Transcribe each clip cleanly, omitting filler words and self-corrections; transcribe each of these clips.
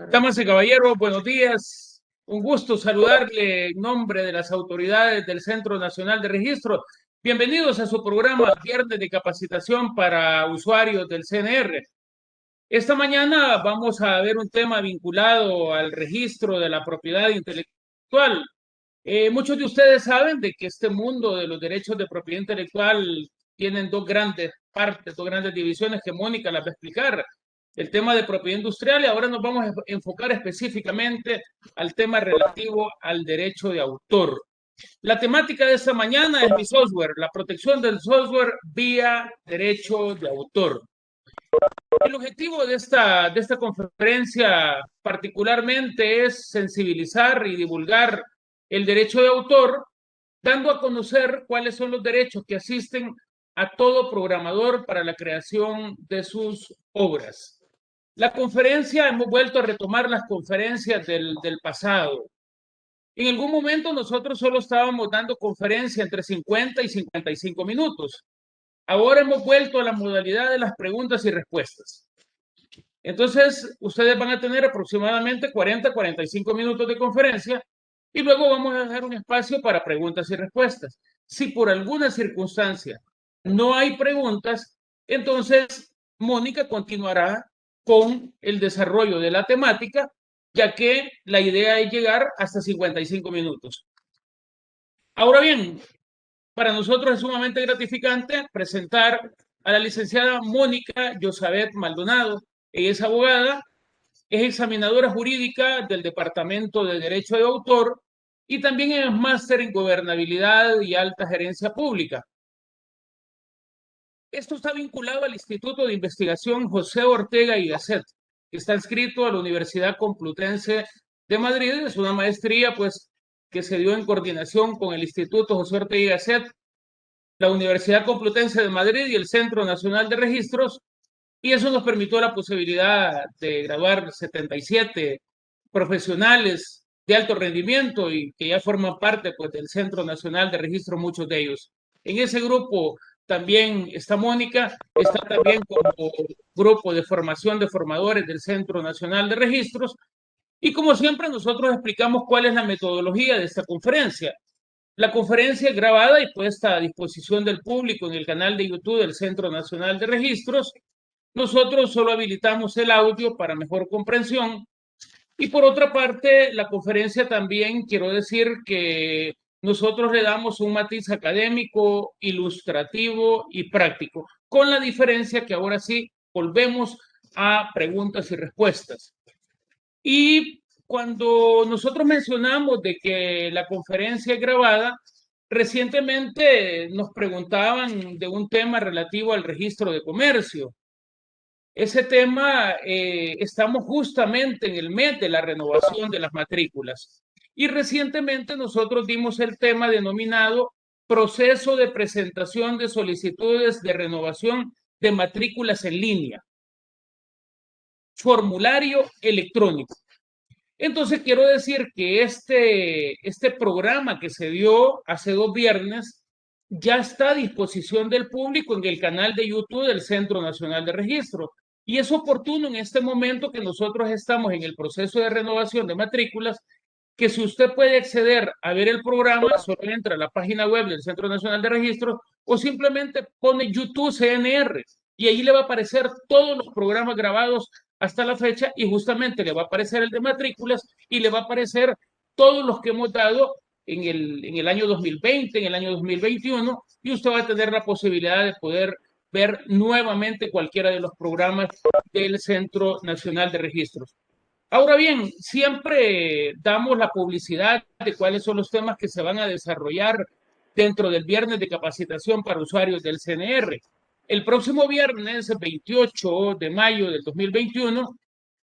Damas y caballeros, buenos días. Un gusto saludarle en nombre de las autoridades del Centro Nacional de Registro. Bienvenidos a su programa Viernes de Capacitación para Usuarios del CNR. Esta mañana vamos a ver un tema vinculado al registro de la propiedad intelectual. Muchos de ustedes saben de que este mundo de los derechos de propiedad intelectual tienen dos grandes partes, dos grandes divisiones que Mónica las va a explicar. El tema de propiedad industrial y ahora nos vamos a enfocar específicamente al tema relativo al derecho de autor. La temática de esta mañana es mi software, la protección del software vía derecho de autor. El objetivo de esta conferencia particularmente es sensibilizar y divulgar el derecho de autor, dando a conocer cuáles son los derechos que asisten a todo programador para la creación de sus obras. La conferencia, hemos vuelto a retomar las conferencias del pasado. En algún momento nosotros solo estábamos dando conferencia entre 50 y 55 minutos. Ahora hemos vuelto a la modalidad de las preguntas y respuestas. Entonces, ustedes van a tener aproximadamente 40-45 minutos de conferencia y luego vamos a dejar un espacio para preguntas y respuestas. Si por alguna circunstancia no hay preguntas, entonces Mónica continuará con el desarrollo de la temática, ya que la idea es llegar hasta 55 minutos. Ahora bien, para nosotros es sumamente gratificante presentar a la licenciada Mónica Yosabet Maldonado. Ella es abogada, es examinadora jurídica del Departamento de Derecho de Autor y también es máster en gobernabilidad y alta gerencia pública. Esto está vinculado al Instituto de Investigación José Ortega y Gasset, que está inscrito a la Universidad Complutense de Madrid. Es una maestría, pues, que se dio en coordinación con el Instituto José Ortega y Gasset, la Universidad Complutense de Madrid y el Centro Nacional de Registros, y eso nos permitió la posibilidad de graduar 77 profesionales de alto rendimiento y que ya forman parte, pues, del Centro Nacional de Registro, muchos de ellos. En ese grupo también está Mónica, está también como grupo de formación de formadores del Centro Nacional de Registros, y como siempre nosotros explicamos cuál es la metodología de esta conferencia. La conferencia es grabada y puesta a disposición del público en el canal de YouTube del Centro Nacional de Registros. Nosotros solo habilitamos el audio para mejor comprensión. Y por otra parte, la conferencia también quiero decir que nosotros le damos un matiz académico, ilustrativo y práctico, con la diferencia que ahora sí volvemos a preguntas y respuestas. Y cuando nosotros mencionamos de que la conferencia es grabada, recientemente nos preguntaban de un tema relativo al registro de comercio. Ese tema, estamos justamente en el mes de la renovación de las matrículas y recientemente nosotros dimos el tema denominado proceso de presentación de solicitudes de renovación de matrículas en línea, formulario electrónico. Entonces quiero decir que este programa que se dio hace 2 viernes ya está a disposición del público en el canal de YouTube del Centro Nacional de Registro. Y es oportuno en este momento que nosotros estamos en el proceso de renovación de matrículas, que si usted puede acceder a ver el programa, solo entra a la página web del Centro Nacional de Registro o simplemente pone YouTube CNR y ahí le va a aparecer todos los programas grabados hasta la fecha y justamente le va a aparecer el de matrículas y le va a aparecer todos los que hemos dado en el año 2020, en el año 2021 y usted va a tener la posibilidad de poder ver nuevamente cualquiera de los programas del Centro Nacional de Registros. Ahora bien, siempre damos la publicidad de cuáles son los temas que se van a desarrollar dentro del viernes de capacitación para usuarios del CNR. El próximo viernes 28 de mayo del 2021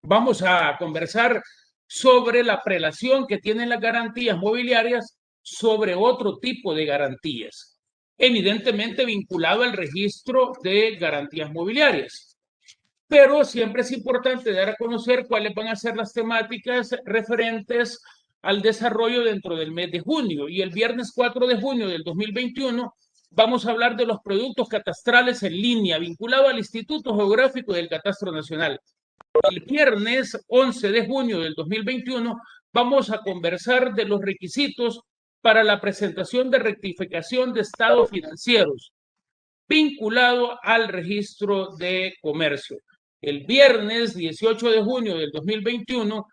vamos a conversar sobre la prelación que tienen las garantías mobiliarias sobre otro tipo de garantías, evidentemente vinculado al registro de garantías mobiliarias. Pero siempre es importante dar a conocer cuáles van a ser las temáticas referentes al desarrollo dentro del mes de junio. Y el viernes 4 de junio del 2021 vamos a hablar de los productos catastrales en línea vinculados al Instituto Geográfico del Catastro Nacional. El viernes 11 de junio del 2021 vamos a conversar de los requisitos para la presentación de rectificación de estados financieros vinculado al registro de comercio. El viernes 18 de junio del 2021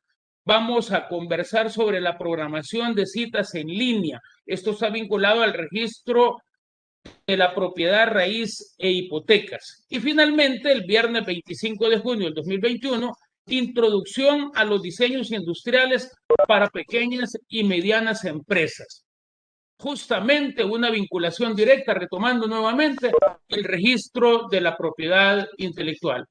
vamos a conversar sobre la programación de citas en línea. Esto está vinculado al registro de la propiedad raíz e hipotecas. Y finalmente, el viernes 25 de junio del 2021, introducción a los diseños industriales para pequeñas y medianas empresas. Justamente una vinculación directa, retomando nuevamente el registro de la propiedad intelectual.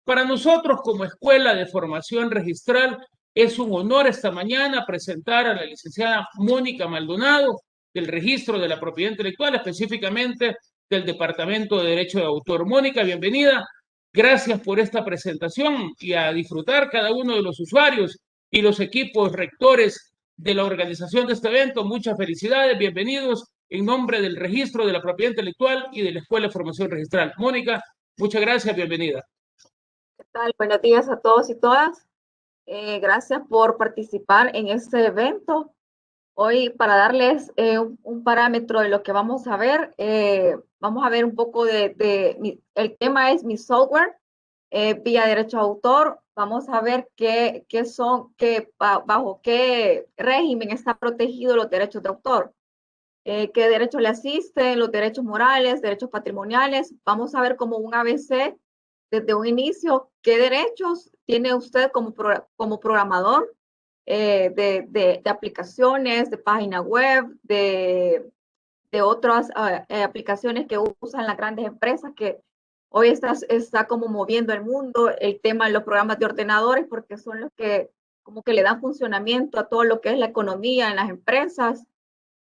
Para nosotros, como Escuela de Formación Registral, es un honor esta mañana presentar a la licenciada Mónica Maldonado del Registro de la Propiedad Intelectual, específicamente del Departamento de Derecho de Autor. Mónica, bienvenida. Gracias por esta presentación y a disfrutar cada uno de los usuarios y los equipos rectores de la organización de este evento. Muchas felicidades, bienvenidos en nombre del Registro de la Propiedad Intelectual y de la Escuela de Formación Registral. Mónica, muchas gracias, bienvenida. ¿Qué tal? Buenos días a todos y todas. Gracias por participar en este evento. Hoy, para darles un parámetro de lo que vamos a ver un poco el tema es mi software vía derecho de autor. Vamos a ver bajo qué régimen está protegido los derechos de autor. Qué derechos le asisten, los derechos morales, derechos patrimoniales. Vamos a ver como un ABC desde un inicio, ¿qué derechos tiene usted como programador de aplicaciones, de página web, de otras aplicaciones que usan las grandes empresas que hoy está como moviendo el mundo, el tema de los programas de ordenadores, porque son los que como que le dan funcionamiento a todo lo que es la economía en las empresas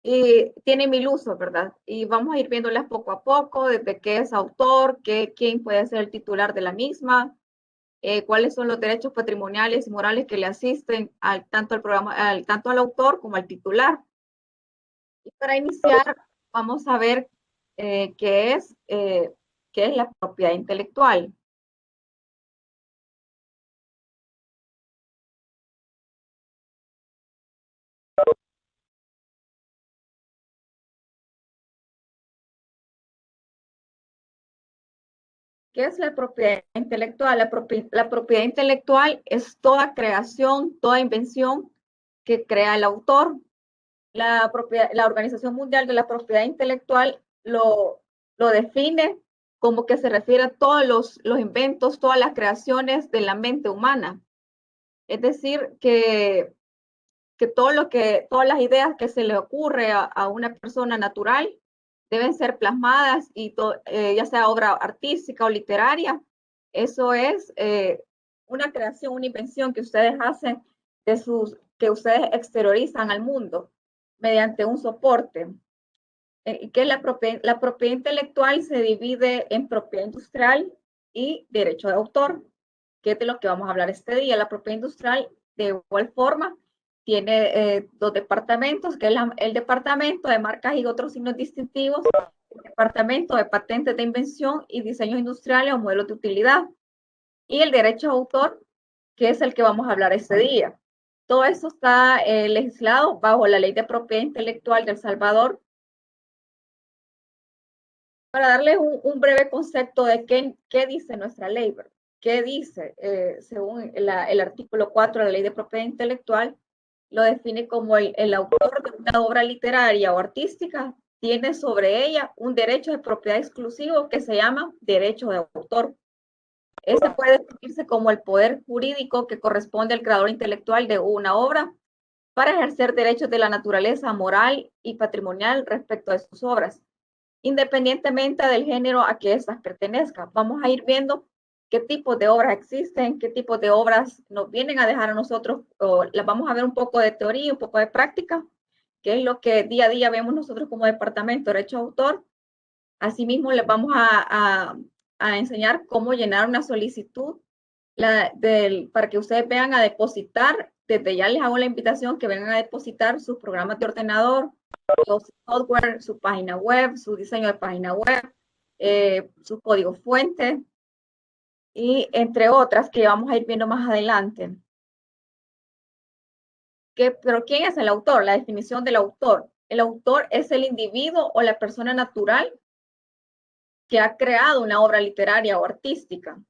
y tiene mil usos, ¿verdad? Y vamos a ir viéndolas poco a poco, desde qué es autor, quién puede ser el titular de la misma, cuáles son los derechos patrimoniales y morales que le asisten tanto al autor como al titular. Y para iniciar, vamos a ver qué es la propiedad intelectual. ¿Qué es la propiedad intelectual? La propiedad intelectual es toda creación, toda invención que crea el autor. La Organización Mundial de la Propiedad Intelectual lo define como que se refiere a todos los inventos, todas las creaciones de la mente humana. Es decir, que todas las ideas que se le ocurre a una persona natural deben ser plasmadas y ya sea obra artística o literaria. Eso es una creación, una invención que ustedes hacen que ustedes exteriorizan al mundo mediante un soporte. Que la propiedad intelectual se divide en propiedad industrial y derecho de autor, que es de lo que vamos a hablar este día. La propiedad industrial, de igual forma, tiene dos departamentos, que es el departamento de marcas y otros signos distintivos, el departamento de patentes de invención y diseños industriales o modelos de utilidad, y el derecho de autor, que es el que vamos a hablar este día. Todo eso está legislado bajo la Ley de Propiedad Intelectual de El Salvador. Para darles un breve concepto de qué dice nuestra ley, ¿verdad? ¿Qué dice? Según el artículo 4 de la Ley de Propiedad Intelectual, lo define como el autor de una obra literaria o artística tiene sobre ella un derecho de propiedad exclusivo que se llama derecho de autor. Este puede definirse como el poder jurídico que corresponde al creador intelectual de una obra para ejercer derechos de la naturaleza moral y patrimonial respecto a sus obras, independientemente del género a que éstas pertenezcan. Vamos a ir viendo qué tipos de obras existen, qué tipos de obras nos vienen a dejar a nosotros, o las vamos a ver un poco de teoría, un poco de práctica, que es lo que día a día vemos nosotros como departamento de derecho de autor. Asimismo, les vamos a enseñar cómo llenar una solicitud para que ustedes vengan a depositar. Desde ya les hago la invitación que vengan a depositar sus programas de ordenador, su software, su página web, su diseño de página web, su código fuente, y entre otras que vamos a ir viendo más adelante. Pero ¿quién es el autor? La definición del autor. El autor es el individuo o la persona natural que ha creado una obra literaria o artística.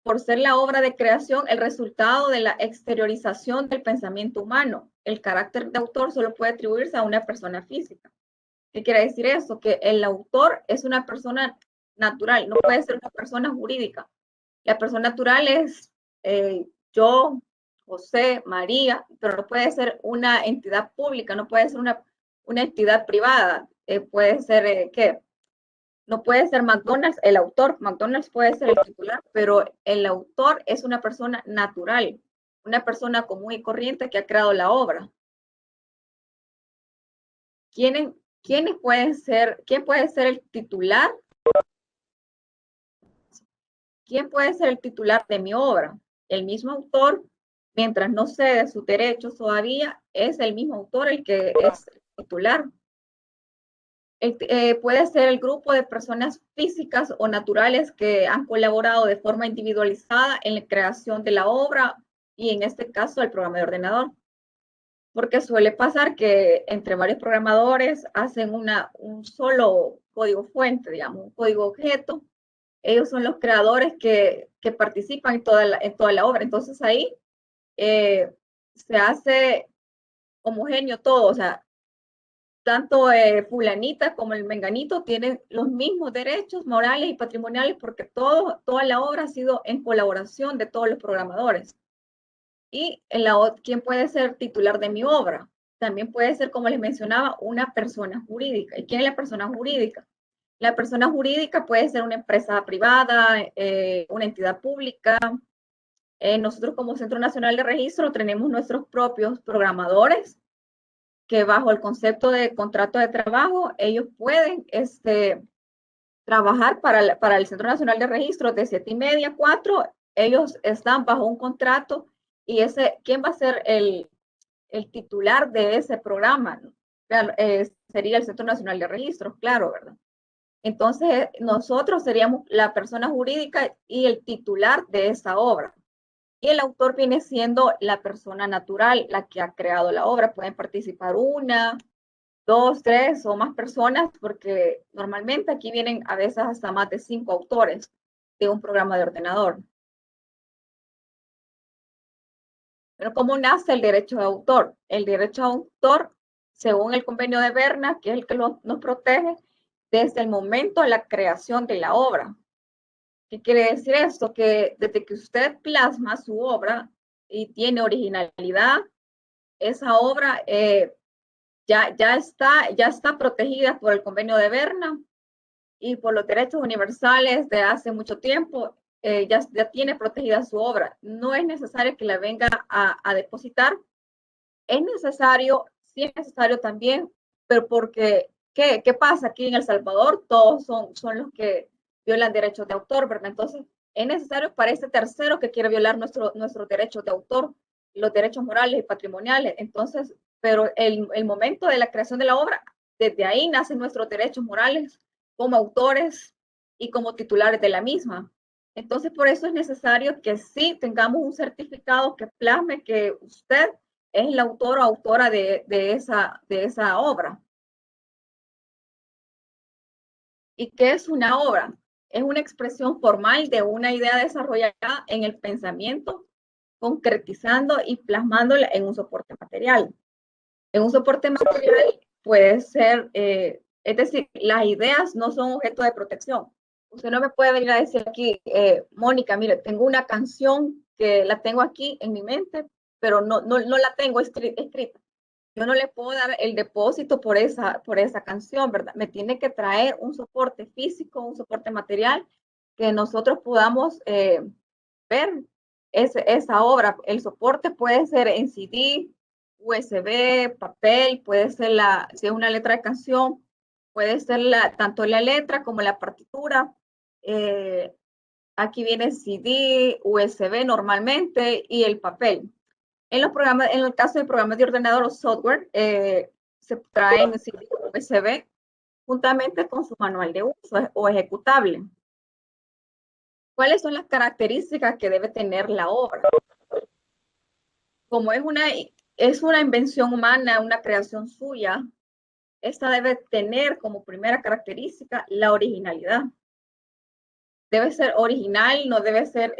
Por ser la obra de creación el resultado de la exteriorización del pensamiento humano. El carácter de autor solo puede atribuirse a una persona física. ¿Qué quiere decir eso? Que el autor es una persona natural, no puede ser una persona jurídica. La persona natural es yo, José, María, pero no puede ser una entidad pública, no puede ser una entidad privada. Puede ser, ¿qué? No puede ser McDonald's el autor, McDonald's puede ser el titular, pero el autor es una persona natural, una persona común y corriente que ha creado la obra. ¿Quién puede ser el titular? ¿Quién puede ser el titular de mi obra? El mismo autor, mientras no cede sus derechos todavía, es el mismo autor el que es el titular. Puede ser el grupo de personas físicas o naturales que han colaborado de forma individualizada en la creación de la obra y en este caso el programa de ordenador. Porque suele pasar que entre varios programadores hacen un solo código fuente, digamos, un código objeto. Ellos son los creadores que participan en toda la obra. Entonces ahí se hace homogéneo todo, o sea, tanto fulanita como el menganito tienen los mismos derechos morales y patrimoniales porque toda la obra ha sido en colaboración de todos los programadores. Y ¿quién puede ser titular de mi obra? También puede ser, como les mencionaba, una persona jurídica. ¿Y quién es la persona jurídica? La persona jurídica puede ser una empresa privada, una entidad pública. Nosotros como Centro Nacional de Registro tenemos nuestros propios programadores que bajo el concepto de contrato de trabajo, ellos pueden trabajar para el Centro Nacional de Registro de 7:30 a 4. Ellos están bajo un contrato y ¿quién va a ser el titular de ese programa? Claro, sería el Centro Nacional de Registro, claro, ¿verdad? Entonces, nosotros seríamos la persona jurídica y el titular de esa obra. Y el autor viene siendo la persona natural, la que ha creado la obra. Pueden participar una, dos, tres o más personas, porque normalmente aquí vienen a veces hasta más de 5 autores de un programa de ordenador. Pero ¿cómo nace el derecho de autor? El derecho de autor, según el convenio de Berna, que es el que nos protege, desde el momento de la creación de la obra. ¿Qué quiere decir esto? Que desde que usted plasma su obra y tiene originalidad, esa obra ya está protegida por el convenio de Berna y por los derechos universales de hace mucho tiempo. Ya tiene protegida su obra. No es necesario que la venga a depositar. Es necesario, sí es necesario también, pero porque, ¿qué pasa? Aquí en El Salvador todos son los que violan derechos de autor, ¿verdad? Entonces, es necesario para este tercero que quiere violar nuestros derechos de autor, los derechos morales y patrimoniales. Entonces, pero el momento de la creación de la obra, desde ahí nacen nuestros derechos morales como autores y como titulares de la misma. Entonces, por eso es necesario que sí tengamos un certificado que plasme que usted es el autor o autora de esa obra. ¿Y qué es una obra? Es una expresión formal de una idea desarrollada en el pensamiento, concretizando y plasmándola en un soporte material. En un soporte material puede ser, es decir, las ideas no son objeto de protección. Usted no me puede venir a decir aquí, Mónica, mire, tengo una canción que la tengo aquí en mi mente, pero no la tengo escrita. Yo no le puedo dar el depósito por esa canción, ¿verdad? Me tiene que traer un soporte físico, un soporte material que nosotros podamos ver esa obra. El soporte puede ser en CD, USB, papel, puede ser si es una letra de canción, puede ser tanto la letra como la partitura. Aquí viene CD, USB normalmente y el papel. En el caso de programas de ordenador o software, se traen CD USB juntamente con su manual de uso o ejecutable. ¿Cuáles son las características que debe tener la obra? Como es una invención humana, una creación suya, esta debe tener como primera característica la originalidad. Debe ser original, no debe ser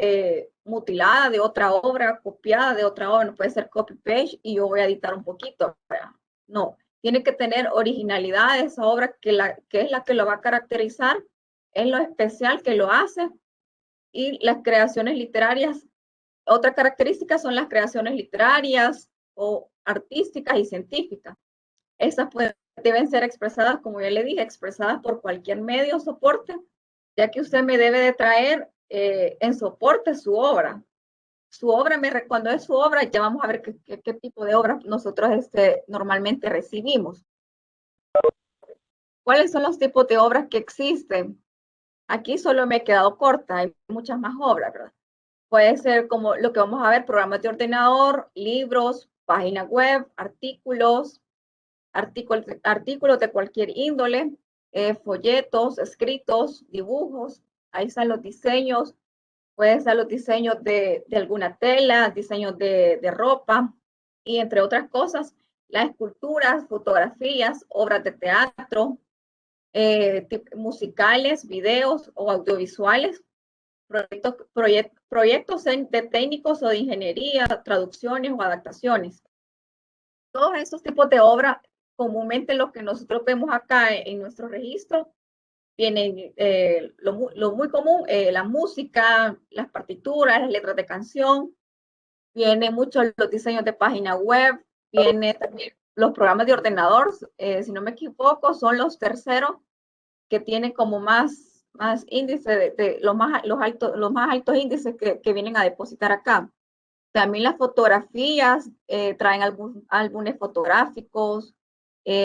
mutilada de otra obra, copiada de otra obra, no puede ser copy-paste y yo voy a editar un poquito. No, tiene que tener originalidad de esa obra que es la que lo va a caracterizar, es lo especial que lo hace. Y las creaciones literarias, otra característica son las creaciones literarias o artísticas y científicas. Esas deben ser expresadas, como ya le dije, expresadas por cualquier medio o soporte, ya que usted me debe de traer en soporte su obra. Cuando es su obra, ya vamos a ver qué tipo de obra nosotros normalmente recibimos. ¿Cuáles son los tipos de obras que existen? Aquí solo me he quedado corta, hay muchas más obras, ¿verdad? Puede ser como lo que vamos a ver, programas de ordenador, libros, páginas web, artículos de cualquier índole, folletos, escritos, dibujos. Ahí están los diseños, pueden ser los diseños de alguna tela, diseños de ropa y entre otras cosas, las esculturas, fotografías, obras de teatro, musicales, videos o audiovisuales, proyectos de técnicos o de ingeniería, traducciones o adaptaciones. Todos estos tipos de obras, comúnmente lo que nosotros vemos acá en nuestro registro, vienen lo muy común, la música, las partituras, las letras de canción, vienen muchos los diseños de página web, vienen también los programas de ordenador, si no me equivoco, son los terceros que tienen como más índice los más altos índices que vienen a depositar acá. También las fotografías traen álbumes fotográficos,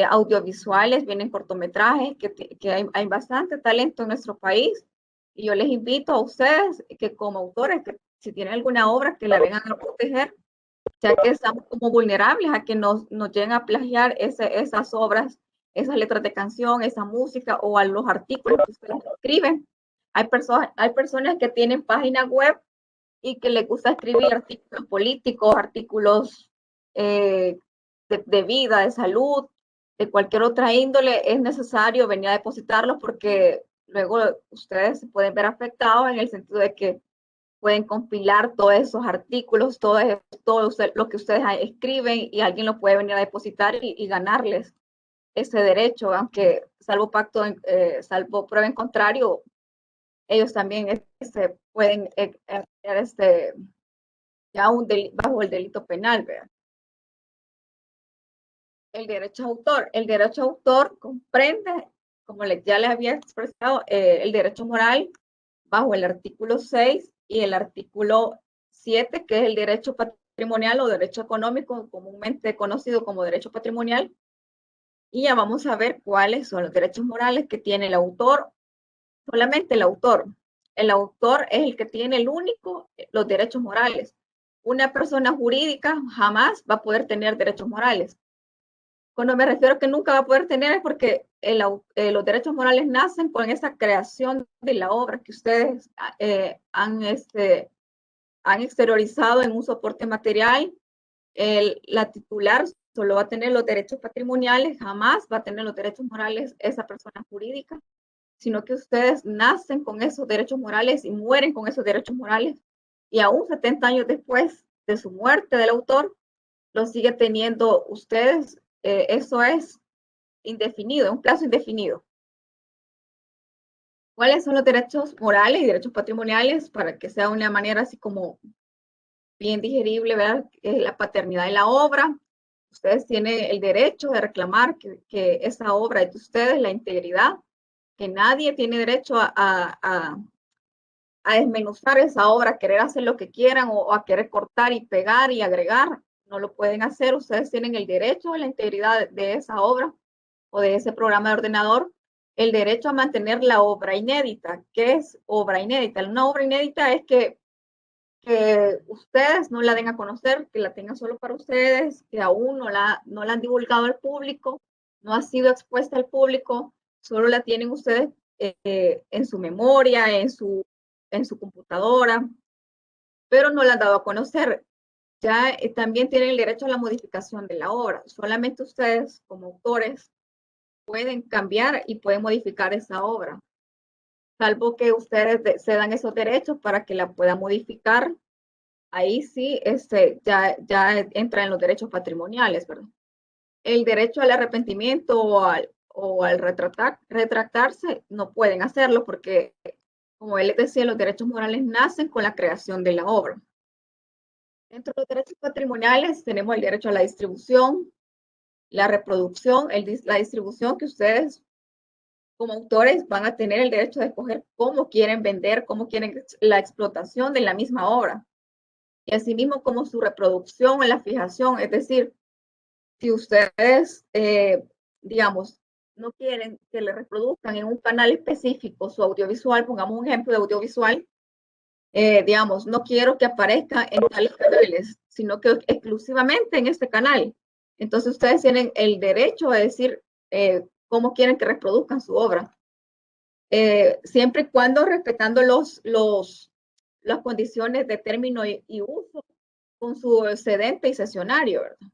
audiovisuales, vienen cortometrajes, que hay bastante talento en nuestro país. Y yo les invito a ustedes que como autores, que si tienen alguna obra, que la vengan a proteger, ya que estamos como vulnerables a que nos lleguen a plagiar esas obras, esas letras de canción, esa música o a los artículos que ustedes escriben. Hay personas que tienen páginas web y que les gusta escribir artículos políticos, artículos de vida, de salud, de cualquier otra índole, es necesario venir a depositarlos porque luego ustedes se pueden ver afectados en el sentido de que pueden compilar todos esos artículos, todo lo que ustedes escriben y alguien lo puede venir a depositar y ganarles ese derecho, aunque salvo prueba en contrario, ellos también pueden ya bajo el delito penal, ¿verdad? El derecho a autor. El derecho a autor comprende, como ya les había expresado, el derecho moral bajo el artículo 6 y el artículo 7, que es el derecho patrimonial o derecho económico, comúnmente conocido como derecho patrimonial. Y ya vamos a ver cuáles son los derechos morales que tiene el autor, solamente el autor. El autor es el que tiene los derechos morales. Una persona jurídica jamás va a poder tener derechos morales. Cuando me refiero a que nunca va a poder tener es porque los derechos morales nacen con esa creación de la obra que ustedes han exteriorizado en un soporte material. La titular solo va a tener los derechos patrimoniales, jamás va a tener los derechos morales esa persona jurídica, sino que ustedes nacen con esos derechos morales y mueren con esos derechos morales. Y aún 70 años después de su muerte del autor, lo sigue teniendo ustedes. Eso es indefinido, un plazo indefinido. ¿Cuáles son los derechos morales y derechos patrimoniales para que sea una manera así como bien digerible, ¿verdad? La paternidad de la obra. Ustedes tienen el derecho de reclamar que esa obra es de ustedes, la integridad, que nadie tiene derecho a desmenuzar esa obra, a querer hacer lo que quieran o a querer cortar y pegar y agregar. No lo pueden hacer. Ustedes tienen el derecho a la integridad de esa obra o de ese programa de ordenador, el derecho a mantener la obra inédita. ¿Qué es obra inédita? Una obra inédita es que ustedes no la den a conocer, que la tengan solo para ustedes, que aún no la han divulgado al público, no ha sido expuesta al público, solo la tienen ustedes en su memoria, en su computadora, pero no la han dado a conocer. Ya también tienen el derecho a la modificación de la obra. Solamente ustedes, como autores, pueden cambiar y pueden modificar esa obra, salvo que ustedes se dan esos derechos para que la puedan modificar. Ahí sí, ya entra en los derechos patrimoniales, ¿verdad? El derecho al arrepentimiento o al retractarse no pueden hacerlo porque, como él les decía, los derechos morales nacen con la creación de la obra. Dentro de los derechos patrimoniales tenemos el derecho a la distribución, la reproducción, la distribución, que ustedes como autores van a tener el derecho de escoger cómo quieren vender, cómo quieren la explotación de la misma obra. Y asimismo como su reproducción o la fijación, es decir, si ustedes, digamos, no quieren que le reproduzcan en un canal específico su audiovisual, pongamos un ejemplo de audiovisual, digamos, no quiero que aparezca en tales canales, sino que exclusivamente en este canal. Entonces ustedes tienen el derecho a decir cómo quieren que reproduzcan su obra, siempre y cuando respetando las condiciones de término y uso con su excedente y sesionario, ¿verdad?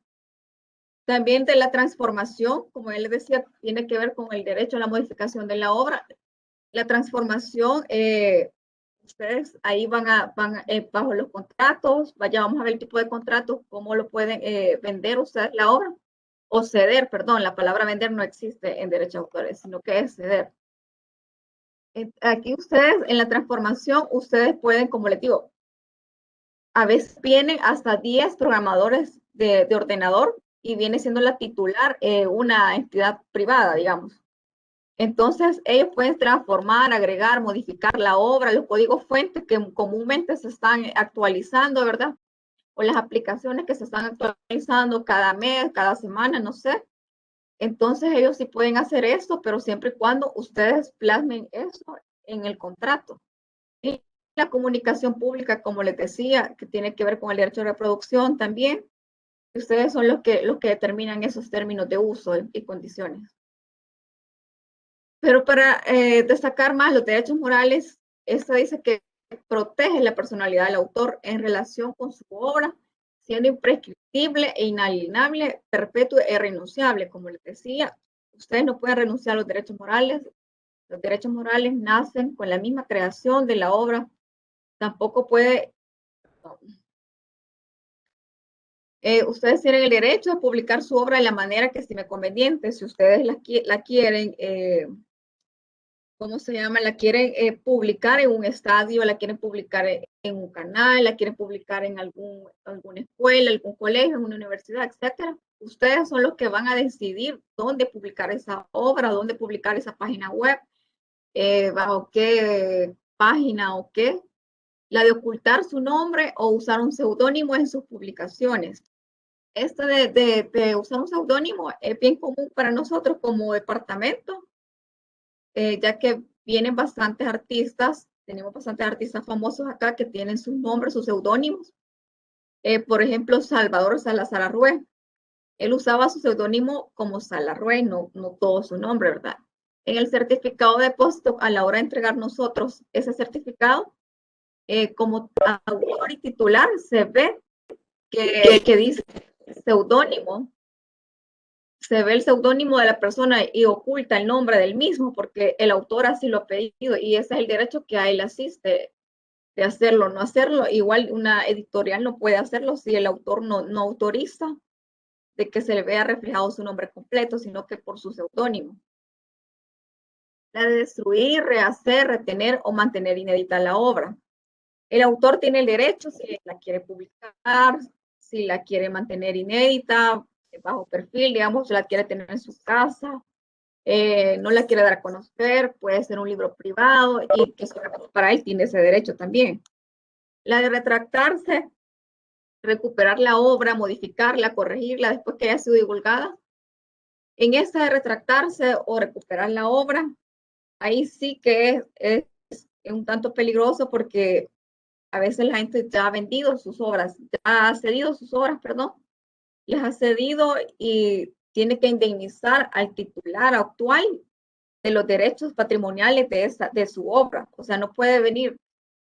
También de la transformación, como él decía, tiene que ver con el derecho a la modificación de la obra. La transformación, ustedes ahí van bajo los contratos, vamos a ver el tipo de contratos, cómo lo pueden vender ustedes la obra, o ceder, perdón, la palabra vender no existe en derechos de autores, sino que es ceder. Aquí ustedes, en la transformación, ustedes pueden, como les digo, a veces vienen hasta 10 programadores de ordenador y viene siendo la titular una entidad privada, digamos. Entonces, ellos pueden transformar, agregar, modificar la obra, los códigos fuentes que comúnmente se están actualizando, ¿verdad? O las aplicaciones que se están actualizando cada mes, cada semana, no sé. Entonces, ellos sí pueden hacer esto, pero siempre y cuando ustedes plasmen eso en el contrato. Y la comunicación pública, como les decía, que tiene que ver con el derecho de reproducción también. Ustedes son los que determinan esos términos de uso y condiciones. Pero para destacar más los derechos morales, esta dice que protege la personalidad del autor en relación con su obra, siendo imprescriptible e inalienable, perpetuo e irrenunciable. Como les decía, ustedes no pueden renunciar a los derechos morales. Los derechos morales nacen con la misma creación de la obra. Tampoco puede... ustedes tienen el derecho a publicar su obra de la manera que estime conveniente. Si ustedes la quieren, ¿cómo se llama? La quieren publicar en un estadio, la quieren publicar en un canal, la quieren publicar en alguna escuela, algún colegio, en una universidad, etcétera. Ustedes son los que van a decidir dónde publicar esa obra, dónde publicar esa página web, bajo qué página o qué. La de ocultar su nombre o usar un seudónimo en sus publicaciones. Esto de usar un seudónimo es bien común para nosotros como departamento, ya que vienen bastantes artistas, tenemos bastantes artistas famosos acá que tienen sus nombres, sus seudónimos. Por ejemplo, Salvador Salazar Arrué. Él usaba su seudónimo como Salarrué, no todo su nombre, ¿verdad? En el certificado de depósito, a la hora de entregar nosotros ese certificado, como autor y titular, se ve que dice seudónimo, se ve el seudónimo de la persona y oculta el nombre del mismo porque el autor así lo ha pedido y ese es el derecho que a él asiste de hacerlo o no hacerlo. Igual una editorial no puede hacerlo si el autor no autoriza de que se le vea reflejado su nombre completo, sino que por su seudónimo. La de destruir, rehacer, retener o mantener inédita la obra. El autor tiene el derecho, si la quiere publicar, si la quiere mantener inédita, bajo perfil, digamos, la quiere tener en su casa, no la quiere dar a conocer, puede ser un libro privado y que para él tiene ese derecho también. La de retractarse, recuperar la obra, modificarla, corregirla después que haya sido divulgada. En esta de retractarse o recuperar la obra, ahí sí que es un tanto peligroso porque a veces la gente ya ha vendido sus obras, ya ha cedido sus obras, perdón, les ha cedido y tiene que indemnizar al titular actual de los derechos patrimoniales de su obra. O sea, no puede venir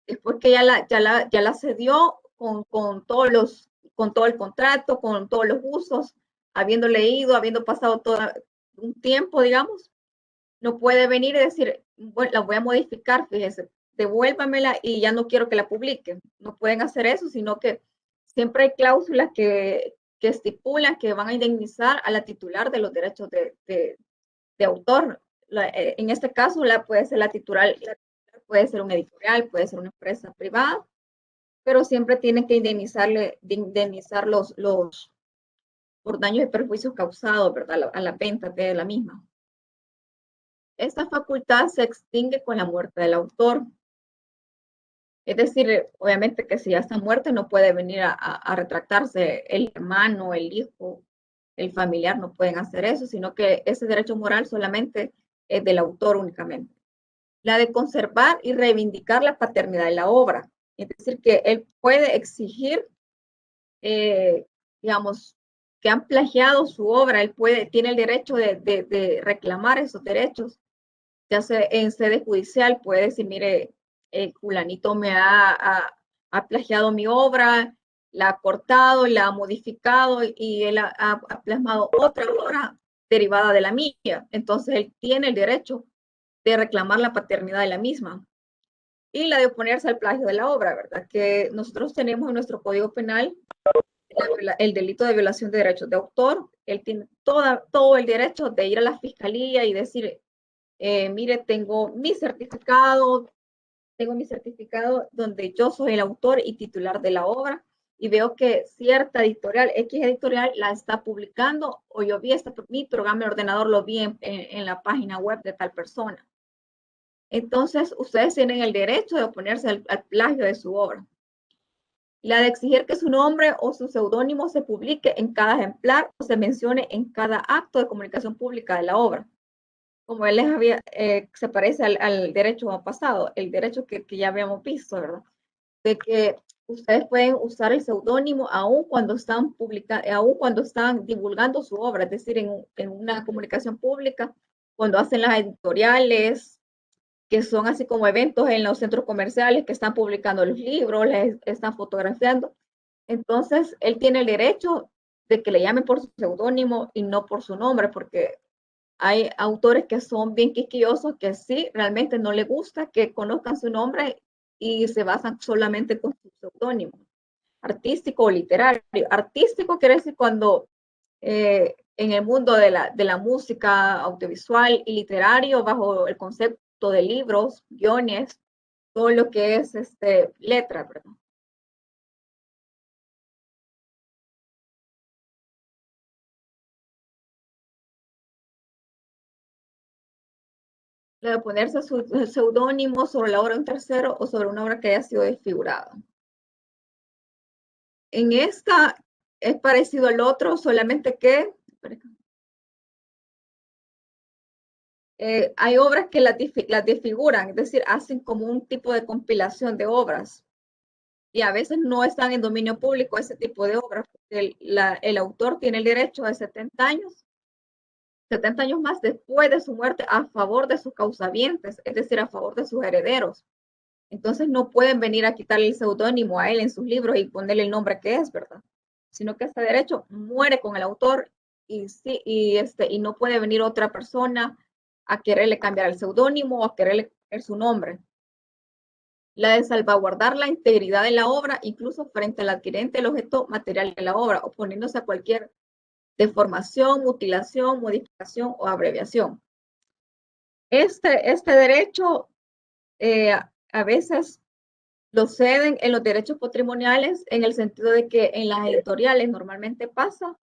después que ya la cedió con todo el contrato, con todos los usos, habiendo leído, habiendo pasado todo un tiempo, digamos, no puede venir y decir, bueno, la voy a modificar, fíjese, devuélvamela y ya no quiero que la publique. No pueden hacer eso, sino que siempre hay cláusulas que estipulan que van a indemnizar a la titular de los derechos de autor. En este caso, puede ser la titular, puede ser un editorial, puede ser una empresa privada, pero siempre tienen que indemnizar por daños y perjuicios causados, ¿verdad? A la venta de la misma. Esta facultad se extingue con la muerte del autor. Es decir, obviamente que si ya está muerto no puede venir a retractarse el hermano, el hijo, el familiar, no pueden hacer eso, sino que ese derecho moral solamente es del autor únicamente. La de conservar y reivindicar la paternidad de la obra. Es decir, que él puede exigir, digamos, que han plagiado su obra, tiene el derecho de reclamar esos derechos, ya sea en sede judicial, puede decir, mire, fulanito ha plagiado mi obra, la ha cortado, la ha modificado y él ha plasmado otra obra derivada de la mía. Entonces él tiene el derecho de reclamar la paternidad de la misma. Y la de oponerse al plagio de la obra, ¿verdad? Que nosotros tenemos en nuestro Código Penal el delito de violación de derechos de autor. Él tiene todo el derecho de ir a la fiscalía y decir, mire, tengo mi certificado donde yo soy el autor y titular de la obra y veo que cierta editorial, X editorial, la está publicando o yo vi mi programa de ordenador, lo vi en la página web de tal persona. Entonces, ustedes tienen el derecho de oponerse al plagio de su obra. La de exigir que su nombre o su seudónimo se publique en cada ejemplar o se mencione en cada acto de comunicación pública de la obra. Como él les había, se parece al derecho pasado, el derecho que ya habíamos visto, ¿verdad? De que ustedes pueden usar el seudónimo aún cuando están aún cuando están divulgando su obra, es decir, en una comunicación pública, cuando hacen las editoriales, que son así como eventos en los centros comerciales que están publicando los libros, les están fotografiando. Entonces, él tiene el derecho de que le llamen por su seudónimo y no por su nombre, porque hay autores que son bien quisquillosos que sí, realmente no les gusta que conozcan su nombre y se basan solamente con su seudónimo, artístico o literario. Artístico quiere decir cuando en el mundo de la música audiovisual y literario, bajo el concepto de libros, guiones, todo lo que es letra, ¿verdad? De ponerse su seudónimo sobre la obra de un tercero o sobre una obra que haya sido desfigurada. En esta es parecido al otro, solamente que hay obras que las desfiguran, es decir, hacen como un tipo de compilación de obras y a veces no están en dominio público ese tipo de obras. El autor tiene el derecho de 70 años más después de su muerte a favor de sus causavientes, es decir, a favor de sus herederos. Entonces no pueden venir a quitarle el seudónimo a él en sus libros y ponerle el nombre que es, ¿verdad? Sino que ese derecho muere con el autor y no puede venir otra persona a quererle cambiar el seudónimo o a quererle cambiar su nombre. La de salvaguardar la integridad de la obra, incluso frente al adquirente del objeto material de la obra, oponiéndose a cualquier deformación, mutilación, modificación o abreviación. Este derecho a veces lo ceden en los derechos patrimoniales en el sentido de que en las editoriales normalmente pasa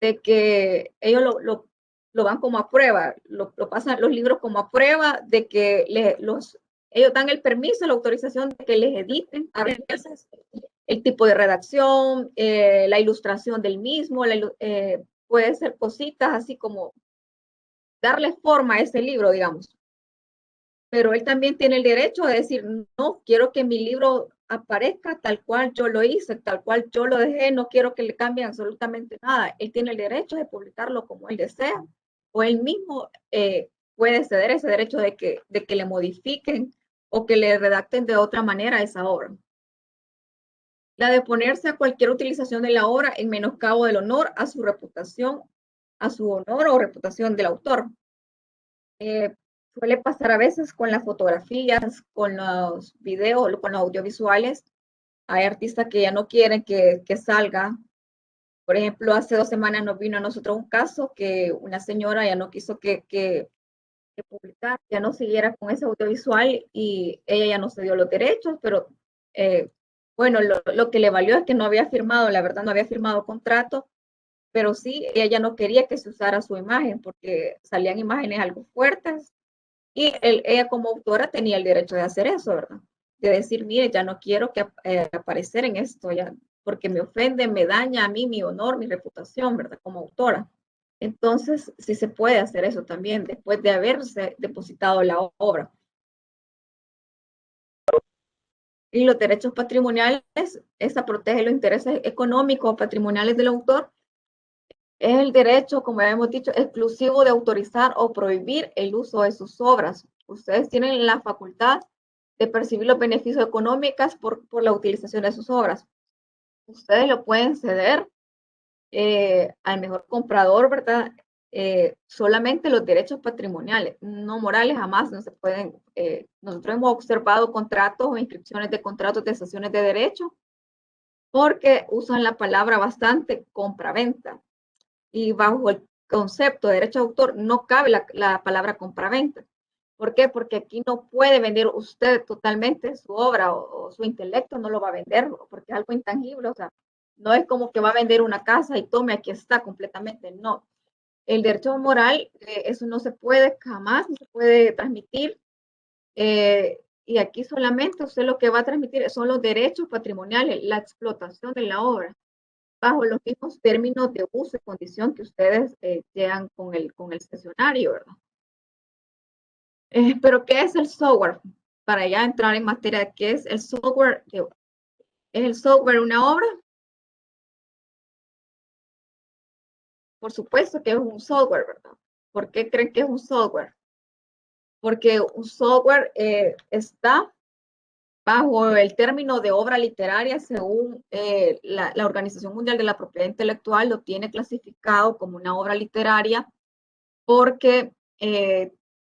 de que ellos lo van como a prueba, lo pasan los libros como a prueba de que ellos dan el permiso, la autorización de que les editen a veces el tipo de redacción, la ilustración del mismo, puede ser cositas así como darle forma a ese libro, digamos. Pero él también tiene el derecho de decir, no, quiero que mi libro aparezca tal cual yo lo hice, tal cual yo lo dejé, no quiero que le cambien absolutamente nada. Él tiene el derecho de publicarlo como él desea, o él mismo puede ceder ese derecho de que le modifiquen o que le redacten de otra manera a esa obra. La de oponerse a cualquier utilización de la obra en menoscabo del honor a su reputación, a su honor o reputación del autor. Suele pasar a veces con las fotografías, con los videos, con los audiovisuales. Hay artistas que ya no quieren que salga. Por ejemplo, hace 2 semanas nos vino a nosotros un caso que una señora ya no quiso que publicar, ya no siguiera con ese audiovisual y ella ya no se dio los derechos, pero bueno, lo que le valió es que no había firmado, la verdad no había firmado contrato, pero sí, ella ya no quería que se usara su imagen porque salían imágenes algo fuertes y ella como autora tenía el derecho de hacer eso, ¿verdad? De decir, mire, ya no quiero que aparecer en esto, ya, porque me ofende, me daña a mí, mi honor, mi reputación, ¿verdad? Como autora. Entonces, sí se puede hacer eso también después de haberse depositado la obra. Y los derechos patrimoniales, esa protege los intereses económicos o patrimoniales del autor. Es el derecho, como ya hemos dicho, exclusivo de autorizar o prohibir el uso de sus obras. Ustedes tienen la facultad de percibir los beneficios económicos por la utilización de sus obras. Ustedes lo pueden ceder al mejor comprador, ¿verdad? Solamente los derechos patrimoniales, no morales, jamás no se pueden. Nosotros hemos observado contratos o inscripciones de contratos de cesiones de derecho porque usan la palabra bastante compra-venta y bajo el concepto de derecho de autor no cabe la palabra compra-venta. ¿Por qué? Porque aquí no puede vender usted totalmente su obra o su intelecto, no lo va a vender porque es algo intangible, o sea, no es como que va a vender una casa y tome, aquí está completamente, no. El derecho moral, eso no se puede, jamás no se puede transmitir. Y aquí solamente usted lo que va a transmitir son los derechos patrimoniales, la explotación de la obra, bajo los mismos términos de uso y condición que ustedes llegan con el cesionario, ¿verdad? Pero, ¿qué es el software? Para ya entrar en materia de qué es el software. ¿Es el software una obra? Por supuesto que es un software, ¿verdad? ¿Por qué creen que es un software? Porque un software está bajo el término de obra literaria, según la Organización Mundial de la Propiedad Intelectual, lo tiene clasificado como una obra literaria porque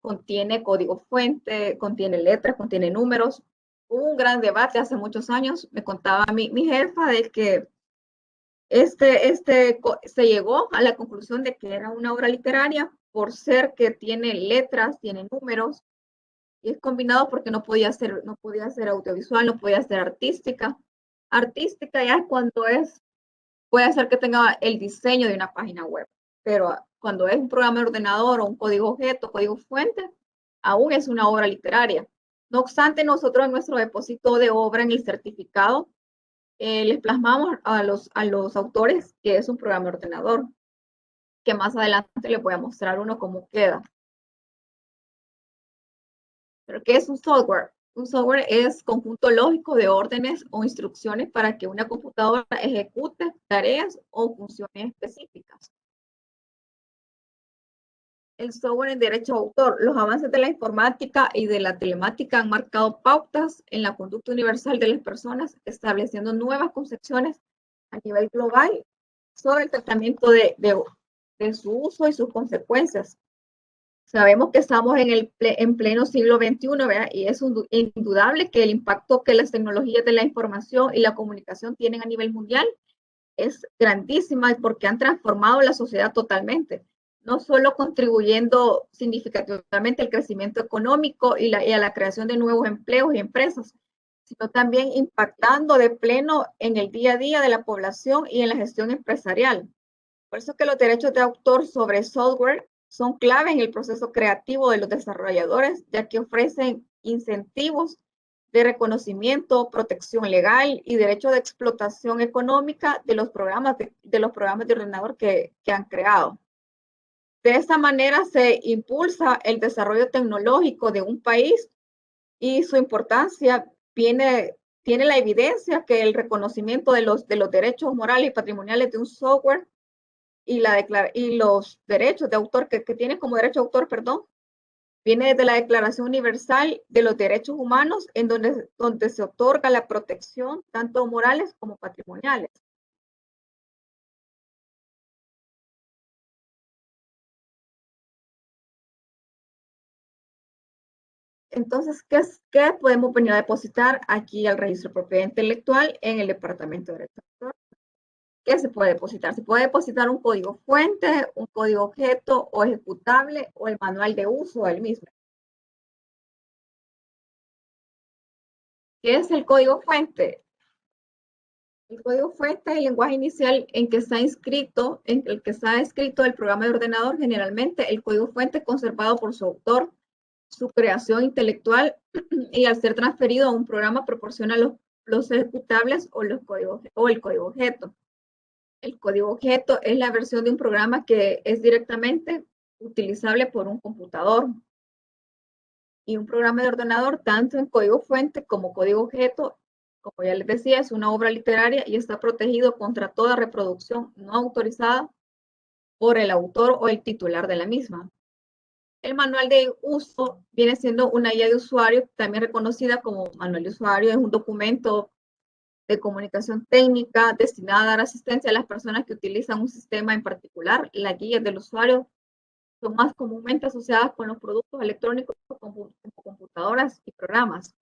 contiene código fuente, contiene letras, contiene números. Hubo un gran debate hace muchos años, me contaba mi jefa de que se llegó a la conclusión de que era una obra literaria por ser que tiene letras, tiene números, y es combinado porque no podía ser audiovisual, no podía ser artística. Artística ya es cuando puede ser que tenga el diseño de una página web, pero cuando es un programa de ordenador o un código objeto, código fuente, aún es una obra literaria. No obstante, nosotros en nuestro depósito de obra, en el certificado, les plasmamos a los autores que es un programa de ordenador, que más adelante les voy a mostrar uno cómo queda. ¿Pero qué es un software? Un software es conjunto lógico de órdenes o instrucciones para que una computadora ejecute tareas o funciones específicas. El software en derecho de autor. Los avances de la informática y de la telemática han marcado pautas en la conducta universal de las personas, estableciendo nuevas concepciones a nivel global sobre el tratamiento de su uso y sus consecuencias. Sabemos que estamos en pleno siglo XXI, ¿verdad? Y es indudable que el impacto que las tecnologías de la información y la comunicación tienen a nivel mundial es grandísima porque han transformado la sociedad totalmente, no solo contribuyendo significativamente al crecimiento económico y a la creación de nuevos empleos y empresas, sino también impactando de pleno en el día a día de la población y en la gestión empresarial. Por eso que los derechos de autor sobre software son clave en el proceso creativo de los desarrolladores, ya que ofrecen incentivos de reconocimiento, protección legal y derecho de explotación económica de los programas de ordenador que han creado. De esta manera se impulsa el desarrollo tecnológico de un país y su importancia tiene la evidencia que el reconocimiento de los derechos morales y patrimoniales de un software y los derechos de autor que tiene como derecho de autor, perdón, Viene desde la Declaración Universal de los Derechos Humanos, en donde se otorga la protección tanto morales como patrimoniales. Entonces, ¿qué podemos venir a depositar aquí al registro de propiedad intelectual en el Departamento de Derecho de Autor? ¿Qué se puede depositar? Se puede depositar un código fuente, un código objeto o ejecutable o el manual de uso del mismo. ¿Qué es el código fuente? El código fuente es el lenguaje inicial en el que está escrito el programa de ordenador, generalmente el código fuente conservado por su autor, su creación intelectual, y al ser transferido a un programa proporciona los ejecutables o el código objeto. El código objeto es la versión de un programa que es directamente utilizable por un computador. Y un programa de ordenador, tanto en código fuente como código objeto, como ya les decía, es una obra literaria y está protegido contra toda reproducción no autorizada por el autor o el titular de la misma. El manual de uso viene siendo una guía de usuario, también reconocida como manual de usuario. Es un documento de comunicación técnica destinada a dar asistencia a las personas que utilizan un sistema en particular. Las guías del usuario son más comúnmente asociadas con los productos electrónicos como computadoras y programas.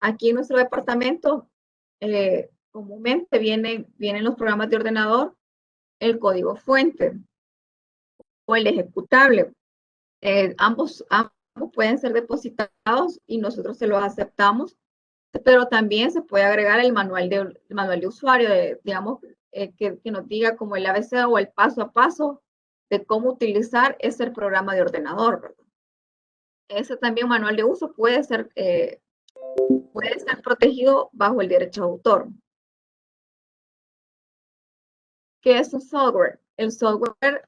Aquí en nuestro departamento comúnmente vienen los programas de ordenador, el código fuente o el ejecutable. Ambos pueden ser depositados y nosotros se los aceptamos, pero también se puede agregar el manual de usuario, digamos, que nos diga como el ABC o el paso a paso de cómo utilizar ese programa de ordenador, ¿verdad? Ese también manual de uso puede ser protegido bajo el derecho de autor. ¿Qué es un software? El software,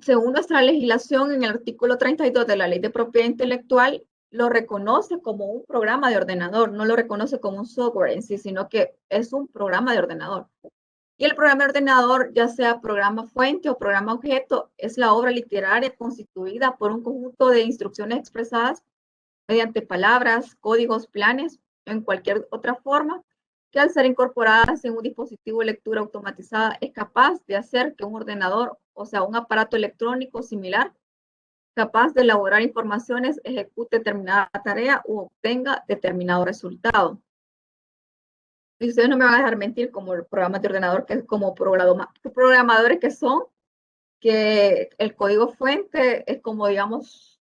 según nuestra legislación, en el artículo 32 de la Ley de Propiedad Intelectual, lo reconoce como un programa de ordenador, no lo reconoce como un software en sí, sino que es un programa de ordenador. Y el programa de ordenador, ya sea programa fuente o programa objeto, es la obra literaria constituida por un conjunto de instrucciones expresadas mediante palabras, códigos, planes o en cualquier otra forma que al ser incorporadas en un dispositivo de lectura automatizada es capaz de hacer que un ordenador, o sea, un aparato electrónico similar, capaz de elaborar informaciones, ejecute determinada tarea u obtenga determinado resultado. Y ustedes no me van a dejar mentir como el programa de ordenador, que es como programadores que son, que el código fuente es como, digamos,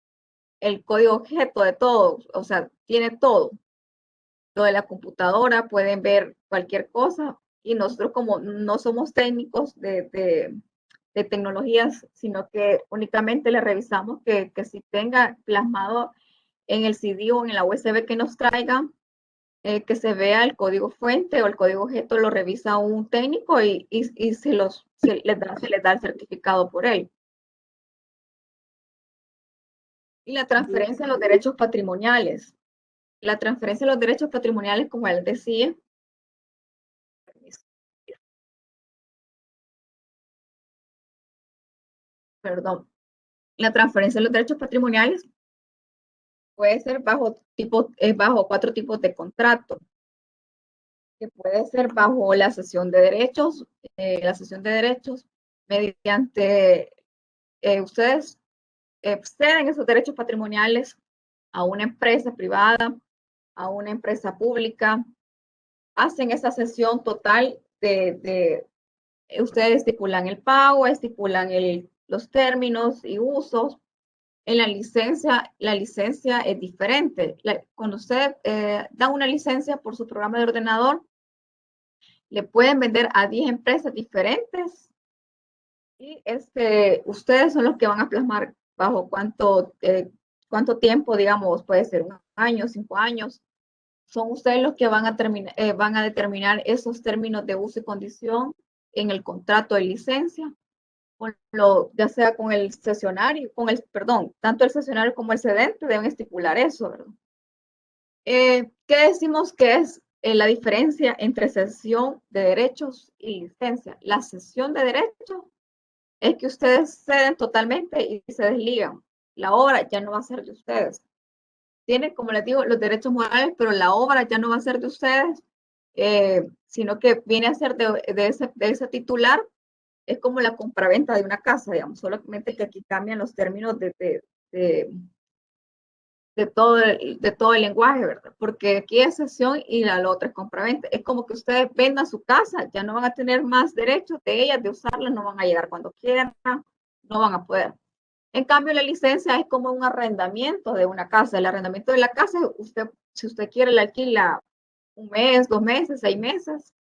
el código objeto de todo, o sea, tiene todo. Lo de la computadora, pueden ver cualquier cosa y nosotros como no somos técnicos de tecnologías, sino que únicamente le revisamos que si tenga plasmado en el CD o en la USB que nos traiga, que se vea el código fuente o el código objeto, lo revisa un técnico y se les da el certificado por él. Y la transferencia de los derechos patrimoniales. La transferencia de los derechos patrimoniales, como él decía, perdón, la transferencia de los derechos patrimoniales puede ser bajo 4 tipos de contrato, que puede ser bajo la cesión de derechos, mediante ustedes ceden esos derechos patrimoniales a una empresa privada, a una empresa pública, hacen esa cesión total ustedes estipulan el pago, estipulan los términos y usos. En la licencia es diferente. Cuando usted da una licencia por su programa de ordenador, le pueden vender a 10 empresas diferentes y ustedes son los que van a plasmar bajo cuánto tiempo, digamos, puede ser 1 año, 5 años. Son ustedes los que van a determinar esos términos de uso y condición en el contrato de licencia, ya sea con el cesionario, tanto el cesionario como el cedente deben estipular eso, ¿verdad? ¿Qué decimos que es la diferencia entre cesión de derechos y licencia? La cesión de derechos es que ustedes ceden totalmente y se desligan. la obra ya no va a ser de ustedes. Tienen, como les digo, los derechos morales, pero la obra ya no va a ser de ustedes, sino que viene a ser de ese titular. Es como la compraventa de una casa, digamos, solamente que aquí cambian los términos de todo el lenguaje, ¿verdad? Porque aquí es cesión y la otra es compraventa. Es como que ustedes vendan su casa, ya no van a tener más derechos de ella, de usarla, no van a llegar cuando quieran, no van a poder. En cambio, la licencia es como un arrendamiento de una casa. El arrendamiento de la casa, usted, si usted quiere, la alquila un mes, 2 meses, 6 meses.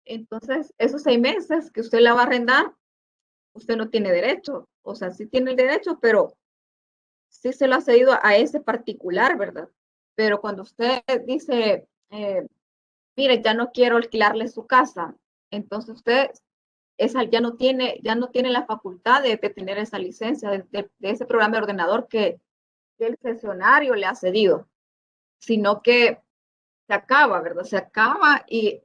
Entonces, esos 6 meses que usted la va a arrendar, usted no tiene derecho. O sea, sí tiene el derecho, pero sí se lo ha cedido a ese particular, ¿verdad? Pero cuando usted dice, mire, ya no quiero alquilarle su casa, entonces usted ya no tiene la facultad de tener esa licencia de ese programa de ordenador que el cesionario le ha cedido, sino que se acaba, ¿verdad? Se acaba y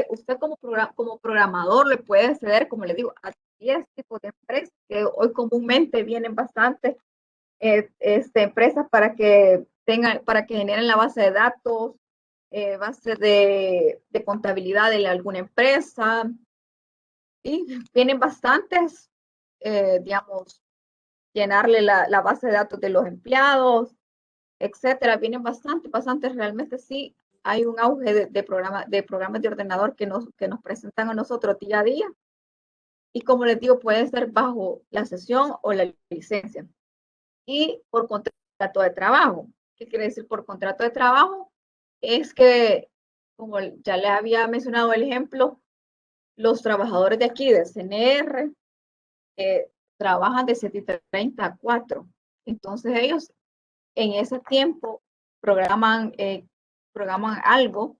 usted como programador le puede ceder, como le digo, a 10 tipos de empresas que hoy comúnmente vienen bastante empresas para que generen la base de datos, base de contabilidad de alguna empresa, y vienen bastantes, digamos, llenarle la base de datos de los empleados, etcétera. Vienen bastantes, realmente sí. Hay un auge de programas de ordenador que nos presentan a nosotros día a día. Y como les digo, puede ser bajo la sesión o la licencia. Y por contrato de trabajo. ¿Qué quiere decir por contrato de trabajo? Es que, como ya les había mencionado el ejemplo, los trabajadores de aquí, de CNR, trabajan de 7:30 a 4. Entonces ellos en ese tiempo programan, programan algo,